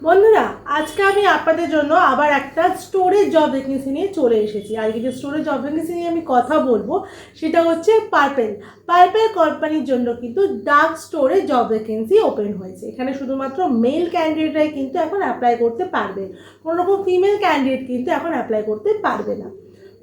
বন্ধুরা, আজকে আমি আপনাদের জন্য আবার একটা স্টোরেজ জব ভ্যাকেন্সি নিয়ে চলে এসেছি। আজকে যে স্টোরেজ জব ভ্যাকেন্সি নিয়ে আমি কথা বলবো সেটা হচ্ছে পার্পেল কোম্পানির জন্য কিন্তু ডার্ক স্টোরে জব ভ্যাকেন্সি ওপেন হয়েছে। এখানে শুধুমাত্র মেল ক্যান্ডিডেটরাই কিন্তু এখন অ্যাপ্লাই করতে পারবে, কোনো রকম ফিমেল ক্যান্ডিডেট কিন্তু এখন অ্যাপ্লাই করতে পারবে না।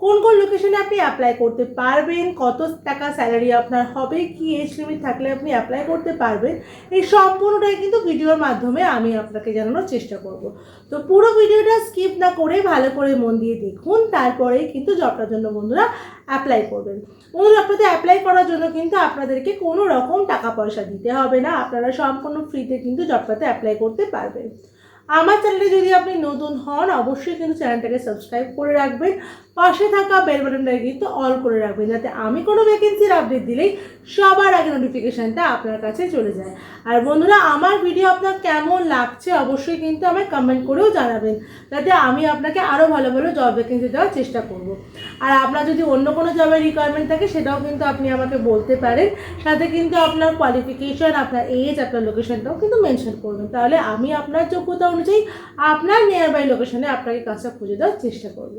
কোন কোন লোকেশনে আপনি অ্যাপ্লাই করতে পারবেন, কত টাকা স্যালারি আপনার হবে, কি এজ লিমিট থাকলে আপনি অ্যাপ্লাই করতে পারবেন, এই সম্পূর্ণটাই কিন্তু ভিডিওর মাধ্যমে আমি আপনাকে জানানোর চেষ্টা করব। তো পুরো ভিডিওটা স্কিপ না করে ভালো করে মন দিয়ে দেখুন, তারপরেই কিন্তু জবটার জন্য বন্ধুরা অ্যাপ্লাই করবেন। বন্ধুরা, আপনাদের অ্যাপ্লাই করার জন্য কিন্তু আপনাদেরকে কোনো রকম টাকা পয়সা দিতে হবে না, আপনারা সম্পূর্ণ ফ্রিতে কিন্তু জবটাতে অ্যাপ্লাই করতে পারবেন। আমার চ্যানেলে যদি আপনি নতুন হন অবশ্যই কিন্তু চ্যানেলটাকে সাবস্ক্রাইব করে রাখবেন, পাশে থাকা বেল বাটনটাকে কিন্তু অল করে রাখবেন, যাতে আমি কোনো ভ্যাকেন্সির আপডেট দিলেই সবার আগে নোটিফিকেশানটা আপনার কাছে চলে যায়। আর বন্ধুরা, আমার ভিডিও আপনার কেমন লাগছে অবশ্যই কিন্তু আমায় কমেন্ট করেও জানাবেন, যাতে আমি আপনাকে আরও ভালো ভালো জব ভ্যাকেন্সি দেওয়ার চেষ্টা করব। আর আপনার যদি অন্য কোনো জবের রিকোয়ারমেন্ট থাকে সেটাও কিন্তু আপনি আমাকে বলতে পারেন, সাথে কিন্তু আপনার কোয়ালিফিকেশান, আপনার এজ, আপনার লোকেশনটাও কিন্তু মেনশন করবেন, তাহলে আমি আপনার যোগ্যতা অনুযায়ী আপনার নিয়ার বাই লোকেশনে আপনাকে কাজটা খুঁজে দেওয়ার চেষ্টা করব।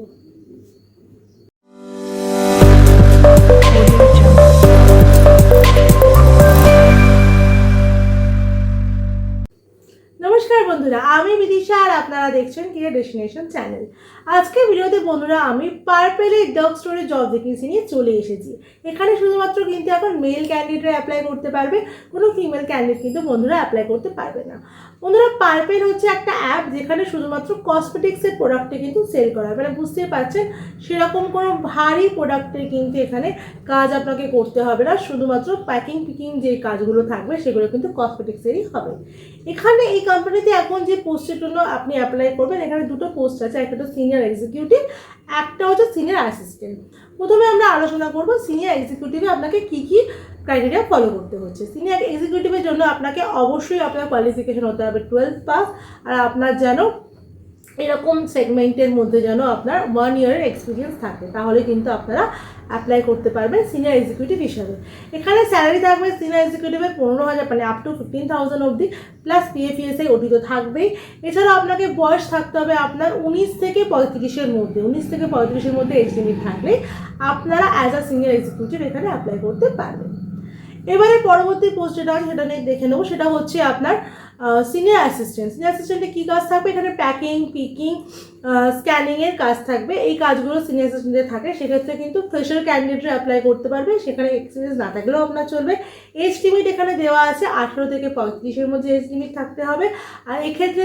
নমস্কার বন্ধুরা, আমি বিদিশা আর আপনারা দেখছেন কেরিয়ার ডেস্টিনেশন চ্যানেল। আজকে ভিডিওতে বন্ধুরা আমি পার্পেলের ডার্ক স্টোরে জব ভ্যাকেন্সি নিয়ে চলে এসেছি। এখানে শুধুমাত্র কিন্তু এখন মেল ক্যান্ডিডেটরা অ্যাপ্লাই করতে পারবে, কোনো ফিমেল ক্যান্ডিডেট কিন্তু বন্ধুরা অ্যাপ্লাই করতে পারবে না। বন্ধুরা, পার্পেল হচ্ছে একটা অ্যাপ যেখানে শুধুমাত্র কসমেটিক্সের প্রোডাক্টে কিন্তু সেল করা হয়, মানে বুঝতেই পারছেন সেরকম কোনো ভারী প্রোডাক্টের কিন্তু এখানে কাজ আপনাকে করতে হবে না, শুধুমাত্র প্যাকিং পিকিং যে কাজগুলো থাকবে সেগুলো কিন্তু কসমেটিক্সেরই হবে। এখানে এই কোম্পানিতে এখন যে পোস্টের জন্য আপনি অ্যাপ্লাই করবেন, এখানে দুটো পোস্ট আছে, একটা হচ্ছে সিনিয়র এক্সিকিউটিভ, একটা হচ্ছে সিনিয়র অ্যাসিস্ট্যান্ট। প্রথমে আমরা আলোচনা করব সিনিয়র এক্সিকিউটিভে আপনাকে কী কী ক্রাইটেরিয়া ফলো করতে হচ্ছে। সিনিয়র এক্সিকিউটিভের জন্য আপনাকে অবশ্যই আপনার কোয়ালিফিকেশন হতে হবে 12th পাস, আর আপনার যেন এরকম সেগমেন্টের মধ্যে যেন আপনার 1 ইয়ারের এক্সপিরিয়েন্স থাকে, তাহলে কিন্তু আপনারা অ্যাপ্লাই করতে পারবেন সিনিয়র এক্সিকিউটিভ হিসাবে। এখানে স্যালারি থাকবে সিনিয়র এক্সিকিউটিভের 15,000, মানে আপ টু 15,000 অবধি, প্লাস পিএফইএসআই ওটি তো থাকবেই। এছাড়াও আপনাকে বয়স থাকতে হবে আপনার 19 থেকে 35-এর মধ্যে, 19 থেকে 35-এর মধ্যে এজ লিমিট থাকলে আপনারা অ্যাজ আ সিনিয়র এক্সিকিউটিভ এখানে অ্যাপ্লাই করতে পারবেন। এবারে পরবর্তী পোস্ট যেটা আছে সেটা নিয়ে দেখে নেবো, সেটা হচ্ছে আপনার সিনিয়র অ্যাসিস্ট্যান্ট। সিনিয়র অ্যাসিস্ট্যান্টে কী কাজ থাকবে, এখানে প্যাকিং পিকিং স্ক্যানিংয়ের কাজ থাকবে, এই কাজগুলো সিনিয়র অ্যাসিস্ট্যান্টে থাকে। সেক্ষেত্রে কিন্তু ফ্রেশার ক্যান্ডিডেটরা অ্যাপ্লাই করতে পারবে, সেখানে এক্সপিরিয়েন্স না থাকলেও আপনার চলবে। এজ লিমিট এখানে দেওয়া আছে 18 থেকে 35-এর মধ্যে এজ লিমিট থাকতে হবে। আর এক্ষেত্রে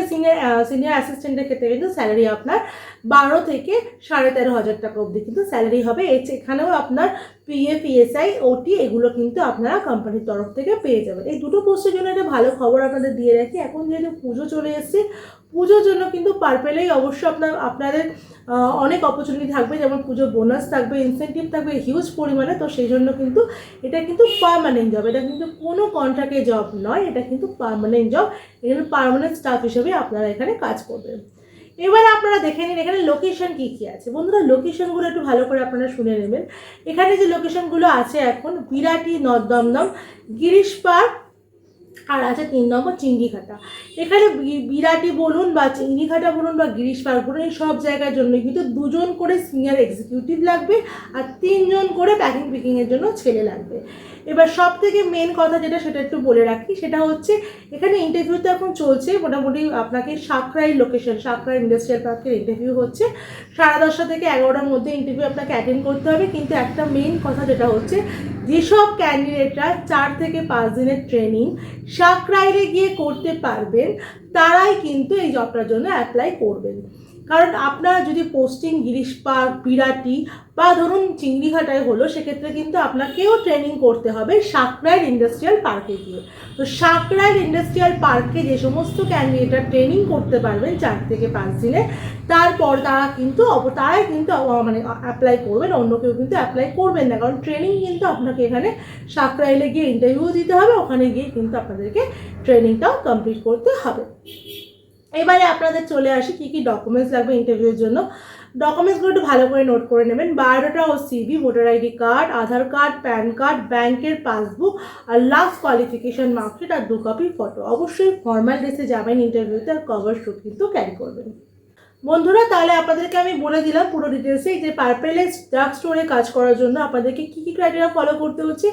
সিনিয়র অ্যাসিস্ট্যান্টের ক্ষেত্রে কিন্তু স্যালারি আপনার 12 থেকে 13,500 টাকা অবধি কিন্তু স্যালারি হবে। এখানেও আপনার পিএফ ইএসআই ওটি এগুলো কিন্তু আপনারা কোম্পানির তরফ থেকে পেয়ে যাবেন। এই দুটো পোস্টের জন্য একটা ভালো খবর আপনাদের দিয়ে রাখি, এখন যেহেতু পুজো চলে এসেছে, পুজোর জন্য কিন্তু পার্পেলেই অবশ্যই আপনাদের অনেক অপরচুনিটি থাকবে, যেমন পুজো বোনাস থাকবে, ইনসেন্টিভ থাকবে হিউজ পরিমাণে। তো সেই জন্য কিন্তু এটা কিন্তু পার্মানেন্ট জব, এটা কিন্তু কোনো কন্ট্রাক্টের জব নয়, এটা কিন্তু পার্মানেন্ট জব। এখানে পার্মানেন্ট স্টাফ হিসেবে আপনারা এখানে কাজ করবেন। এবারে আপনারা দেখে নিন এখানে লোকেশন কী কী আছে। বন্ধুরা, লোকেশনগুলো একটু ভালো করে আপনারা শুনে নেবেন। এখানে যে লোকেশনগুলো আছে এখন বিরাটি, নর্থ দমদম, গিরিশ পার্ক, আর আছে 3 নম্বর চিংড়িঘাটা। এখানে বিরাটি বলুন বা চিংড়িঘাটা বলুন বা গিরিশ পার্ক বলুন, এই সব জায়গার জন্য কিন্তু 2 জন করে সিনিয়র এক্সিকিউটিভ লাগবে, আর 3 জন করে প্যাকিং পিকিংয়ের জন্য ছেলে লাগবে। এবার সব থেকে মেন কথা যেটা, সেটা একটু বলে রাখি, সেটা হচ্ছে এখানে ইন্টারভিউতে এখন চলছে মোটামুটি আপনাকে সাঁকরাইল লোকেশন, সাঁকরাইল ইন্ডাস্ট্রিয়াল পার্কের ইন্টারভিউ হচ্ছে। 10:30 থেকে 11টার মধ্যে ইন্টারভিউ আপনাকে অ্যাটেন্ড করতে হবে। কিন্তু একটা মেন কথা যেটা হচ্ছে, যেসব ক্যান্ডিডেটরা 4 থেকে 5 দিনের ট্রেনিং সাঁকরাইলে গিয়ে করতে পারবেন তারাই কিন্তু এই জবটার জন্য অ্যাপ্লাই করবেন। কারণ আপনারা যদি পোস্টিং গিরিশ পার্ক, বিরাটি বা ধরুন চিংড়িঘাটায় হলো, সেক্ষেত্রে কিন্তু আপনাকেও ট্রেনিং করতে হবে সাঁকরাইল ইন্ডাস্ট্রিয়াল পার্কে গিয়ে। তো সাঁকরাইল ইন্ডাস্ট্রিয়াল পার্কে যে সমস্ত ক্যান্ডিডেটরা ট্রেনিং করতে পারবেন 4 থেকে 5 দিনে, তারপর তারাই কিন্তু মানে অ্যাপ্লাই করবেন, অন্য কেউ কিন্তু অ্যাপ্লাই করবেন না। কারণ ট্রেনিং কিন্তু আপনাকে এখানে সাঁকরাইলে গিয়ে ইন্টারভিউ দিতে হবে, ওখানে গিয়ে কিন্তু আপনাদেরকে ট্রেনিংটাও কমপ্লিট করতে হবে। এবারে আপনাদের চলে আসি কী কী ডকুমেন্টস লাগবে ইন্টারভিউর জন্য। ডকুমেন্টসগুলো একটু ভালো করে নোট করে নেবেন। বায়োডাটা ও সিভি, ভোটার আইডি কার্ড, আধার কার্ড, প্যান কার্ড, ব্যাংকের পাসবুক আর লাস্ট কোয়ালিফিকেশন মার্কশিট আর 2 কপি ফটো। অবশ্যই ফর্মাল ড্রেসে যাবেন ইন্টারভিউতে, আর কভার শুট কিন্তু ক্যারি করবেন। বন্ধুরা, তাহলে আপনাদেরকে আমি বলে দিলাম পুরো ডিটেলসে যে পার্পেল ডার্ক স্টোরে কাজ করার জন্য আপনাদেরকে কী কী ক্রাইটেরিয়া ফলো করতে হচ্ছে।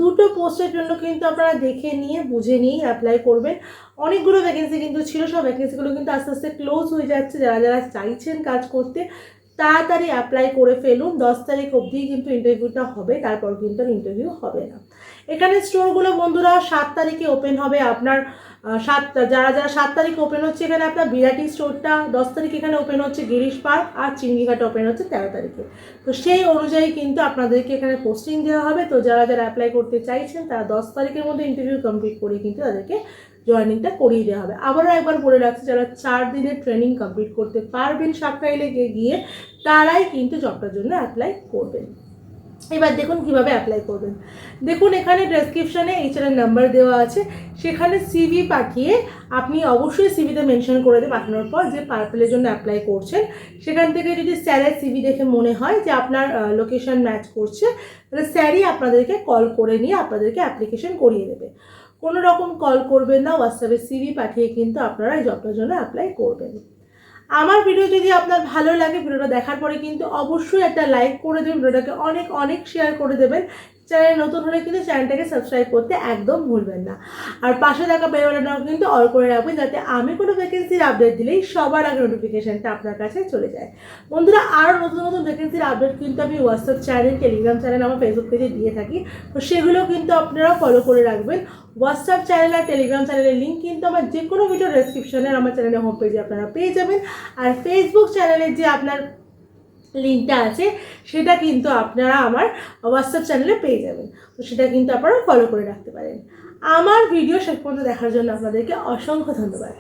দুটো পোস্টের জন্য কিন্তু আপনারা দেখে নিয়ে বুঝে নিয়ে অ্যাপ্লাই করবেন। অনেকগুলো ভ্যাকেন্সি কিন্তু ছিল, সব ভ্যাকেন্সিগুলো কিন্তু আস্তে আস্তে ক্লোজ হয়ে যাচ্ছে। যারা যারা চাইছেন কাজ করতে তাড়াতাড়ি অ্যাপ্লাই করে ফেলুন। 10 তারিখ অবধি কিন্তু ইন্টারভিউটা হবে, তারপর কিন্তু আর ইন্টারভিউ হবে না। এখানে স্টোরগুলো বন্ধুরা 7 তারিখে ওপেন হবে। আপনার যারা যারা 7 তারিখ ওপেন হচ্ছে এখানে আপনার বিরাটি স্টোরটা, 10 তারিখ এখানে ওপেন হচ্ছে গিরিশ পার্ক, আর চিংড়িঘাট ওপেন হচ্ছে 13 তারিখে। তো সেই অনুযায়ী কিন্তু আপনাদেরকে এখানে পোস্টিং দেওয়া হবে। তো যারা যারা অ্যাপ্লাই করতে চাইছেন তারা 10 তারিখের মধ্যে ইন্টারভিউ কমপ্লিট করে কিন্তু তাদেরকে জয়েনিংটা করিয়ে দেওয়া হবে। আবারও একবার বলে রাখছি, যারা 4 দিনের ট্রেনিং কমপ্লিট করতে পারবেন সাকরাইলে গিয়ে তারাই কিন্তু জবটার জন্য অ্যাপ্লাই করবেন। এবার দেখুন কিভাবে অ্যাপ্লাই করবেন। দেখুন এখানে ডেসক্রিপশানে এইচআর নাম্বার দেওয়া আছে, সেখানে সিভি পাঠিয়ে আপনি অবশ্যই সিভিতে মেনশন করে দিয়ে পাঠানোর পর যে পার্পেলের জন্য অ্যাপ্লাই করছেন সেখান থেকে যদি স্যারের সিভি দেখে মনে হয় যে আপনার লোকেশন ম্যাচ করছে, তাহলে স্যারই আপনাদেরকে কল করে নিয়ে আপনাদেরকে অ্যাপ্লিকেশন করিয়ে দেবে। কোনো রকম কল করবেন না, হোয়াটসঅ্যাপে সিভি পাঠিয়ে কিন্তু আপনারা এই জবটার জন্য অ্যাপ্লাই করবেন। আমার ভিডিও যদি আপনার ভালো লাগে, ভিডিওটা দেখার পরে কিন্তু অবশ্যই একটা লাইক করে দেবেন, ভিডিওটাকে অনেক অনেক শেয়ার করে দেবেন। চ্যানেল নতুন হলে কিন্তু চ্যানেলটাকে সাবস্ক্রাইব করতে একদম ভুলবেন না। আর পাশে থাকা বেল বাটনটাও কিন্তু অল করে রাখবেন, যাতে আমি কোনো ভ্যাকেন্সির আপডেট দিলেই সবার আগে নোটিফিকেশানটা আপনার কাছে চলে যায়। বন্ধুরা, আরও নতুন নতুন ভ্যাকেন্সির আপডেট কিন্তু আমি হোয়াটসঅ্যাপ চ্যানেল, টেলিগ্রাম চ্যানেল, আমার ফেসবুক পেজে দিয়ে থাকি। তো সেগুলো কিন্তু আপনারা ফলো করে রাখবেন। হোয়াটসঅ্যাপ চ্যানেল আর টেলিগ্রাম চ্যানেলের লিঙ্ক কিন্তু আমার যে কোনো ভিডিও ডেসক্রিপশনে আমার চ্যানেলের হোম পেজে আপনারা পেয়ে যাবেন। আর ফেসবুক চ্যানেলের যে আপনার লিঙ্কটা আছে সেটা কিন্তু আপনারা আমার হোয়াটসঅ্যাপ চ্যানেলে পেয়ে যাবেন। তো সেটা কিন্তু আপনারা ফলো করে রাখতে পারেন। আমার ভিডিও শেষ পর্যন্ত দেখার জন্য আপনাদেরকে অসংখ্য ধন্যবাদ।